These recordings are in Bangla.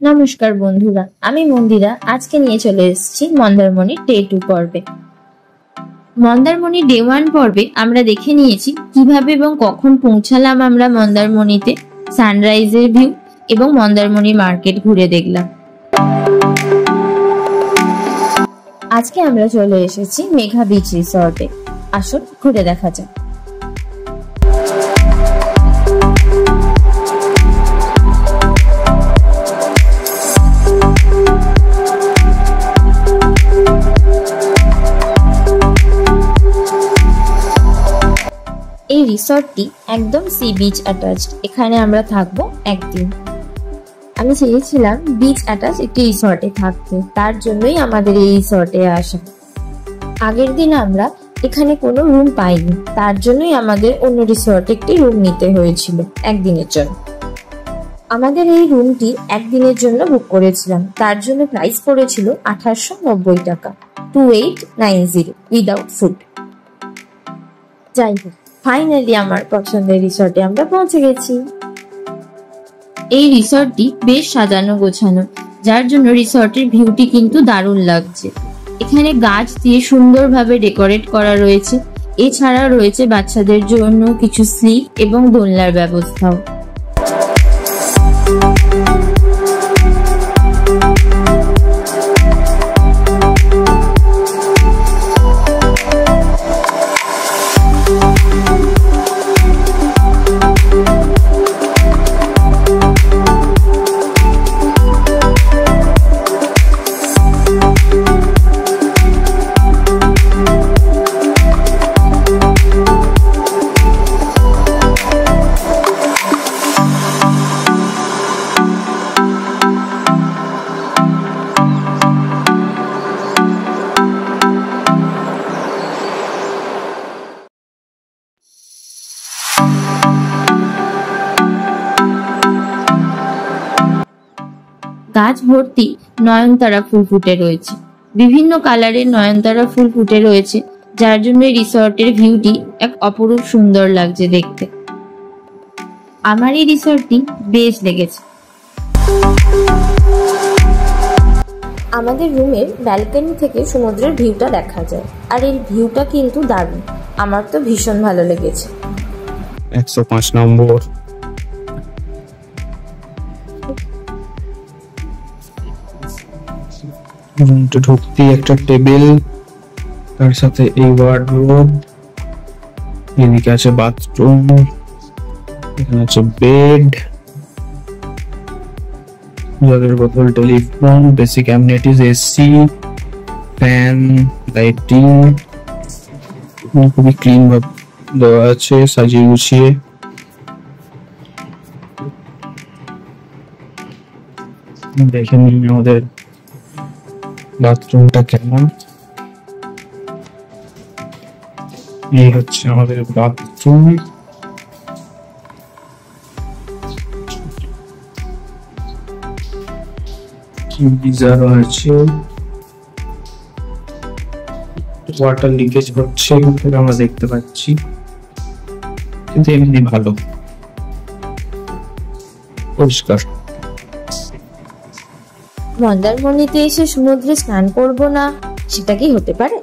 নমস্কার বন্ধুরা, আমি মন্দিরা। আজকে নিয়ে চলে এসেছি মন্দারমণি ডে 2 পর্বে। মন্দারমণি ডে 1 পর্বে আমরা দেখে নিয়েছি কিভাবে এবং কখন পৌঁছালাম আমরা মন্দারমণিতে, সানরাইজের ভিউ এবং মন্দারমণি মার্কেট ঘুরে দেখলাম। আজকে আমরা চলে এসেছি মেঘা বিচ রিসর্টে। আসুন ঘুরে দেখা যাক। এই রিসর্টটি একদম সি বিচ অ্যাটাচড। এখানে আমরা থাকবো একদিন। আমি চেয়েছিলাম বিচ অ্যাটাচ একটি রিসর্টে থাকতে, তার জন্যই আমাদের এই রিসর্টে আসা। আগের দিন আমরা এখানে কোনো রুম পাইনি, তার জন্যই আমাদের অন্য রিসর্টে একটি রুম নিতে হয়েছিল একদিনের জন্য। আমাদের এই রুমটি একদিনের জন্য বুক করেছিলাম, তার জন্য প্রাইস পড়েছিল 2890 টাকা, 2890 উইদাউট ফুড। যাই হোক, ফাইনালি আমার পছন্দের রিসর্টে আমরা পৌঁছে গেছি। এই রিসর্টটি বেশ সাজানো গোছানো, যার জন্য রিসর্টের ভিউটি কিন্তু দারুণ লাগছে। এখানে গাছ দিয়ে সুন্দরভাবে ডেকোরেট করা রয়েছে। এছাড়া রয়েছে বাচ্চাদের জন্য কিছু স্লিপ এবং দোলনার ব্যবস্থাও। গাছ ভর্তি নয়নতারা ফুল ফুটে রয়েছে। বিভিন্ন কালারের নয়নতারা ফুল ফুটে রয়েছে, যার জন্য রিসর্টের ভিউটি এক অপরূপ সুন্দর লাগছে দেখতে। আমার এই রিসর্টটি বেশ লেগেছে। আমাদের রুমের ব্যালকনি থেকে সমুদ্রের ভিউটা দেখা যায়, আর এই ভিউটা কিন্তু দারুণ। আমার তো ভীষণ ভালো লেগেছে। 105 নম্বর। রুমটা ঢুকতেই একটা টেবিল, তার সাথে এই ওয়ার্ডরোব, এদিকে আছে বাথরুম, এখানে আছে বেড, জলের বোতল, telephone, basic amenities, AC, fan, lighting. খুবই ক্লিন ভাবে দেওয়া আছে, সাজিয়ে গুছিয়ে। দেখে নিন আমাদের বাথরুমটা কেমন। এই হচ্ছে আমাদের বাথরুম। গিজার আছে, ওয়াটার লিকেজ হচ্ছে আমরা দেখতে পাচ্ছি, কিন্তু এমনি ভালো পরিষ্কার। মন্দারমণিতে এসে সমুদ্রে স্নান করব না, সেটা কি হতে পারে?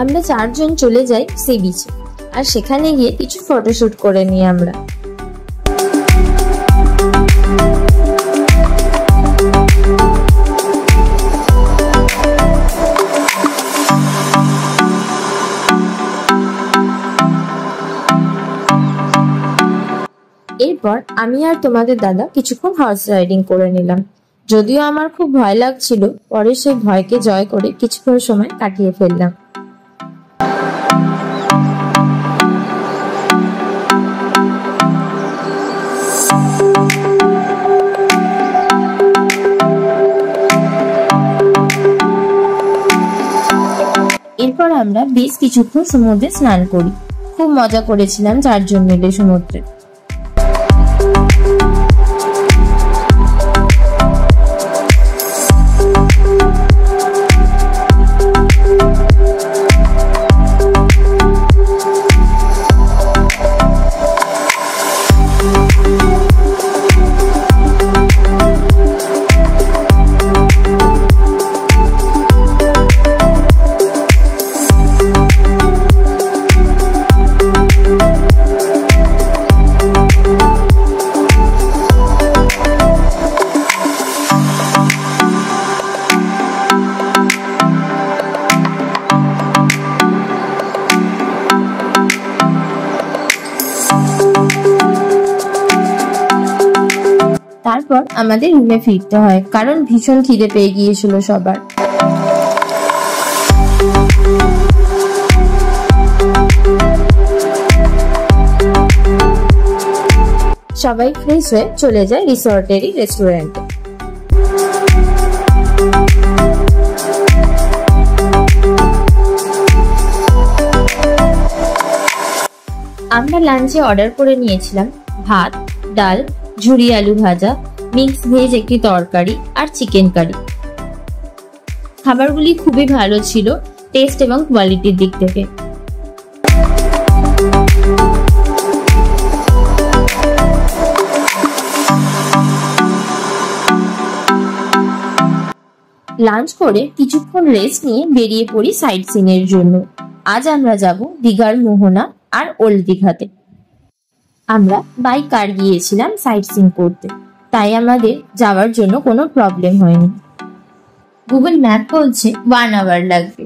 আমরা 4 জন চলে যাই সি বিচে, আর সেখানে গিয়ে কিছু ফটোশুট করে নিই আমরা। এরপর আমি আর তোমাদের দাদা কিছুক্ষণ হর্স রাইডিং করে নিলাম। যদিও আমার খুব ভয় লাগছিল, পরে সেই ভয়কে জয় করে কিছুক্ষণ সময় কাটিয়ে ফেললাম। এরপর আমরা বেশ কিছুক্ষণ সমুদ্রে স্নান করি। খুব মজা করেছিলাম 4 জন মিলে সমুদ্রে। তারপর আমাদের রুমে ফিরতে হয়, কারণ ভীষণ খিদে পেয়ে গিয়েছিল সবার। সবাই ফ্রেশ হয়ে চলে যায় রিসর্টেরই রেস্টুরেন্টে। আমরা লাঞ্চে অর্ডার করে নিয়েছিলাম ভাত, ডাল, ঝুরি আলু ভাজা, মিক্স ভেজ একটি তরকারি আর চিকেন কারি। খাবারগুলি খুবই ভালো ছিল টেস্ট এবং কোয়ালিটির দিক থেকে। লাঞ্চ করে কিছুক্ষণ রেস্ট নিয়ে বেরিয়ে পড়ি সাইট সিন এর জন্য। আজ আমরা যাব দীঘার মোহনা আর ওল্ড দীঘাতে। আমরা বাই কার গিয়েছিলাম সাইট সিন করতে, তাই আমাদের যাওয়ার জন্য কোনো প্রবলেম হয়নি। গুগল ম্যাপ বলছে 1 আওয়ার লাগবে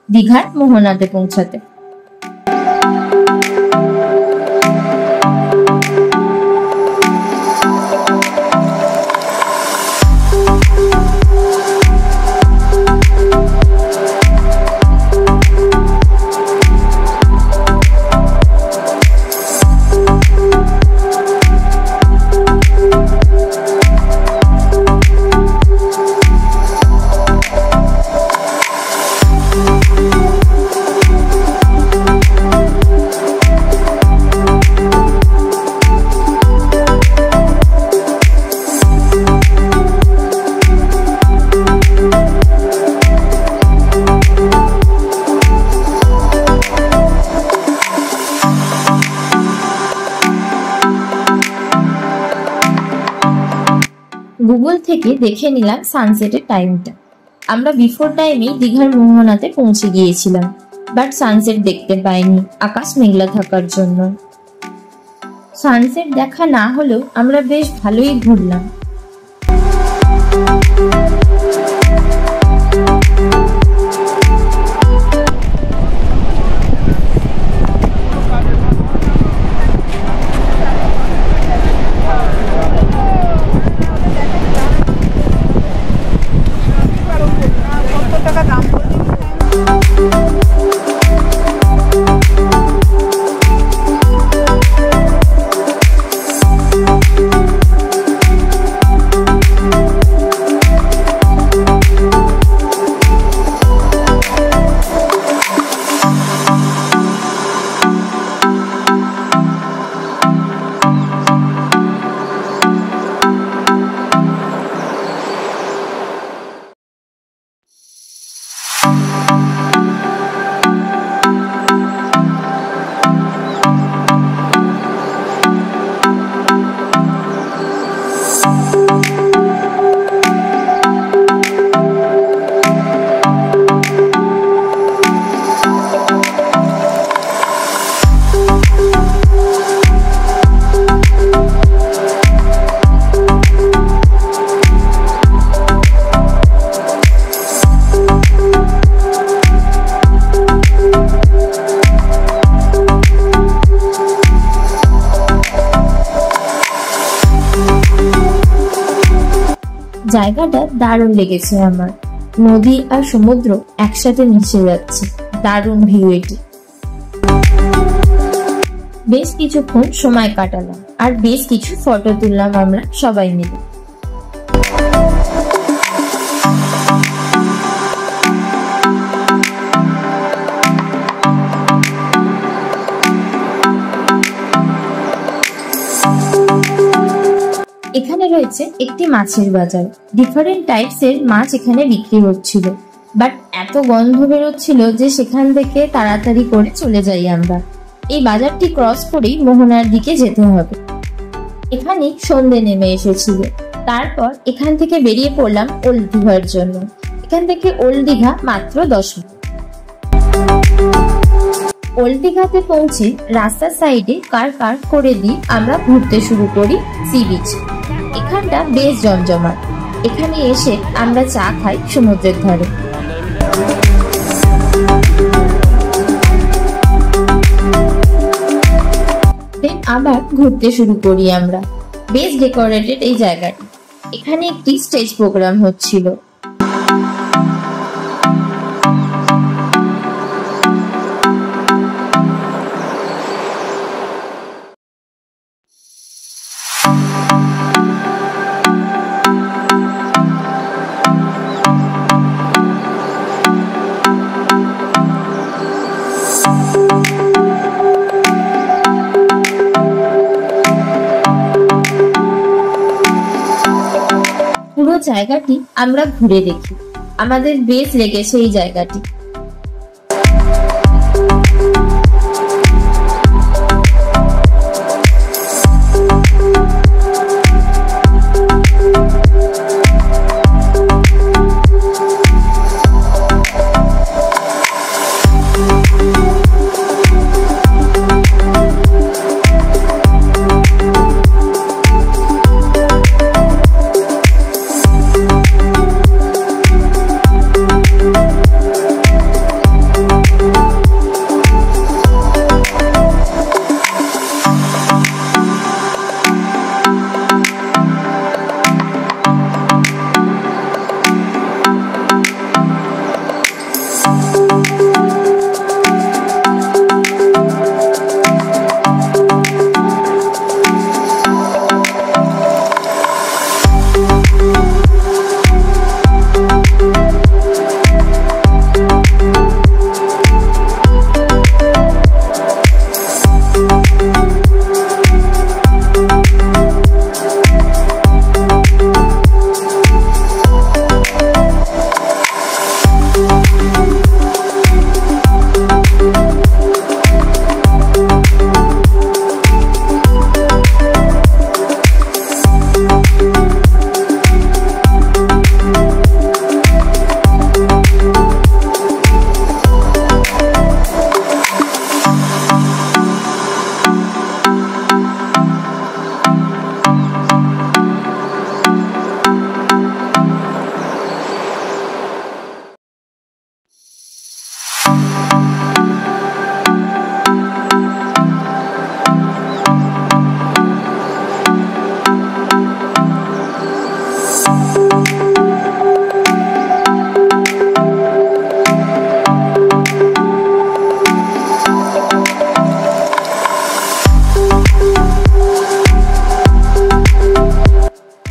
দীঘার মোহনাতে পৌঁছাতে। গুগল থেকে দেখে নিলাম সানসেটের টাইমটা। আমরা বিফোর টাইমেই দীঘার মোহনাতে পৌঁছে গিয়েছিলাম, বাট সানসেট দেখতে পাইনি আকাশ মেঘলা থাকার জন্য। সানসেট দেখা না হলেও আমরা বেশ ভালোই ঘুরলাম। জায়গাটা দারুণ লেগেছে আমার। নদী আর সমুদ্র একসাথে মিশে যাচ্ছে, দারুণ ভিউ এটি। বেশ কিছুক্ষণ সময় কাটালাম আর বেশ কিছু ফটো তুললাম আমরা সবাই মিলে। এখানে রয়েছে একটি মাছের বাজার। ডিফারেন্ট টাইপস এর মাছ এখানে বিক্রি হচ্ছিল, বাট এত গন্ধ বেরোচ্ছিল যে সেখান থেকে তাড়াতাড়ি করে চলে যাই আমরা। এই বাজারটি ক্রস করেই মোহনার দিকে যেতে হবে। এখানে সন্ধে নেমে এসেছিল। তারপর এখান থেকে বেরিয়ে পড়লাম ওল্ড দীঘার জন্য। এখান থেকে ওল্ড দীঘা মাত্র 10 মিনিট। ওল্ড দীঘাতে পৌঁছে রাস্তার সাইডে কার পার্ক করে দিয়ে আমরা ঘুরতে শুরু করি সি বিচ। এখানটা বেশ জমজমাট। এখানে এসে আমরা চা খাই সমুদ্রের ধারে। দেন আবার ঘুরতে শুরু করি আমরা। বেশ ডেকোরেটেড এই জায়গাটি। এখানে একটি স্টেজ প্রোগ্রাম হচ্ছিল। পুরো জায়গাটি আমরা ঘুরে দেখি, আমাদের বেশ লেগেছে এই জায়গাটি।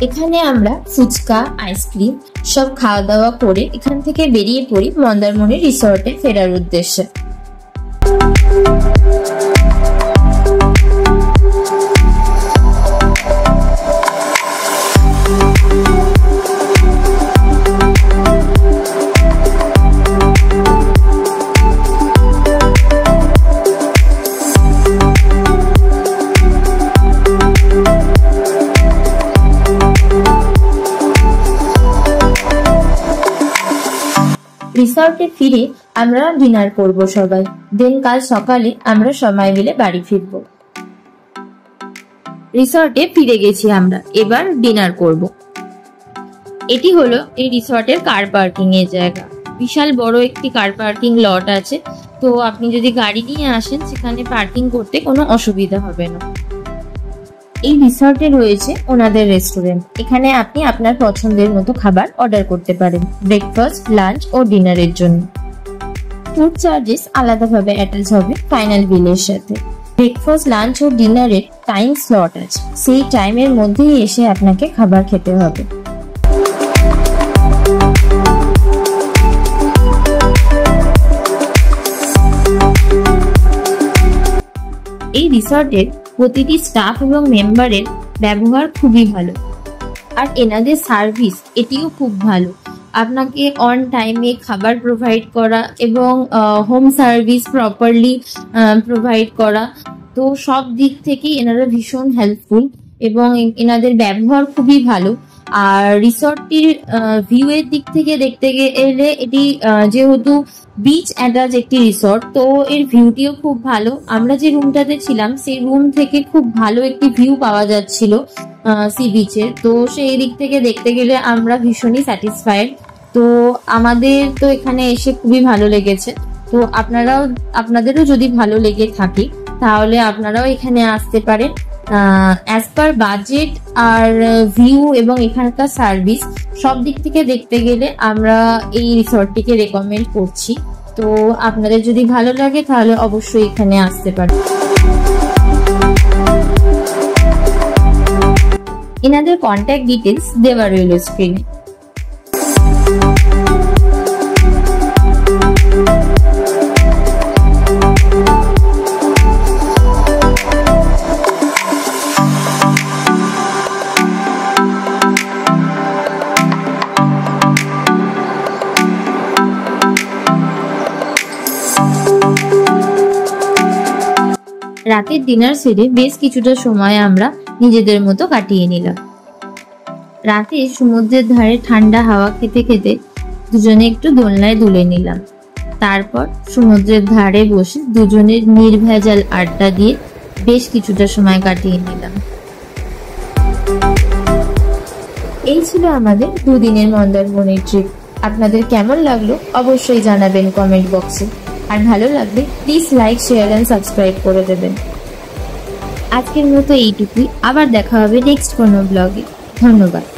এখানে আমরা ফুচকা, আইসক্রিম সব খাওয়া দাওয়া করে এখান থেকে বেরিয়ে পড়ি মন্দারমণি রিসর্টে ফেরার উদ্দেশ্যে। রিসর্টে ফিরে আমরা ডিনার করব সবাই, দেন কাল সকালে আমরা সবাই মিলে বাড়ি ফিরব। রিসর্টে ফিরে গেছি আমরা, এবার ডিনার করব। এটি হলো এই রিসর্টের কার পার্কিং এর জায়গা। বিশাল বড় একটি কার পার্কিং লট আছে, তো আপনি যদি গাড়ি নিয়ে আসেন সেখানে পার্কিং করতে কোনো অসুবিধা হবে না। এই রিসর্টে রয়েছে ওনাদের রেস্টুরেন্ট, এখানে আপনি আপনার পছন্দের মতো খাবার অর্ডার করতে পারেন ব্রেকফাস্ট, লাঞ্চ ও ডিনারের জন্য। ফুড চার্জেস আলাদাভাবে অ্যাটাচ হবে ফাইনাল বিলের সাথে। ব্রেকফাস্ট, লাঞ্চ ও ডিনারের টাইম স্লট আছে, সেই টাইমের মধ্যেই এসে আপনাকে খাবার খেতে হবে। এই রিসর্টের প্রতিটি স্টাফ এবং মেম্বারের ব্যবহার খুবই ভালো, আর এনাদের সার্ভিস এটিও খুব ভালো। আপনাকে অন টাইমে খাবার প্রোভাইড করা এবং হোম সার্ভিস প্রপারলি প্রোভাইড করা, তো সব দিক থেকেই এনারা ভীষণ হেল্পফুল এবং এনাদের ব্যবহার খুবই ভালো। আর রিসর্টটির ভিউ এর দিক থেকে দেখতে গেলে এটি যেহেতু বিচ অ্যাটাচ একটি রিসর্ট, তো এর ভিউটিও খুব ভালো। আমরা যে রুমটাতে ছিলাম সেই রুম থেকে খুব ভালো একটি ভিউ পাওয়া যাচ্ছিল সি বিচের, তো সেই দিক থেকে দেখতে গেলে আমরা ভীষণই স্যাটিসফাইড। তো আমাদের তো এখানে এসে খুবই ভালো লেগেছে, তো আপনাদেরও যদি ভালো লেগে থাকে তাহলে আপনারাও এখানে আসতে পারেন। অ্যাজ পার বাজেট আর ভিউ এবং এখানকার সার্ভিস সব দিক থেকে দেখতে গেলে আমরা এই রিসর্টটিকে রেকমেন্ড করছি। তো আপনাদের যদি ভালো লাগে তাহলে অবশ্যই এখানে আসতে পারেন। এনাদের কন্ট্যাক্ট ডিটেলস দেওয়া রইল স্ক্রিনে। রাতের ডিনার সেরে বেশ কিছুটা সময় আমরা নিজেদের মতো কাটিয়ে নিলাম। রাতে সমুদ্রের ধারে ঠান্ডা হাওয়া খেতে খেতে দুজনে একটু দোলনায় দুলে নিলাম। তারপর সমুদ্রের ধারে বসে দুজনের নির্ভেজাল আড্ডা দিয়ে বেশ কিছুটা সময় কাটিয়ে নিলাম। এই ছিল আমাদের দুদিনের মন্দারমণির ট্রিপ। আপনাদের কেমন লাগলো অবশ্যই জানাবেন কমেন্ট বক্সে। আর ভালো লাগলে please like, share and subscribe করে দেবেন। আজকের মতো এইটুকুই, আবার দেখা হবে নেক্সট কোনো ব্লগে। ধন্যবাদ।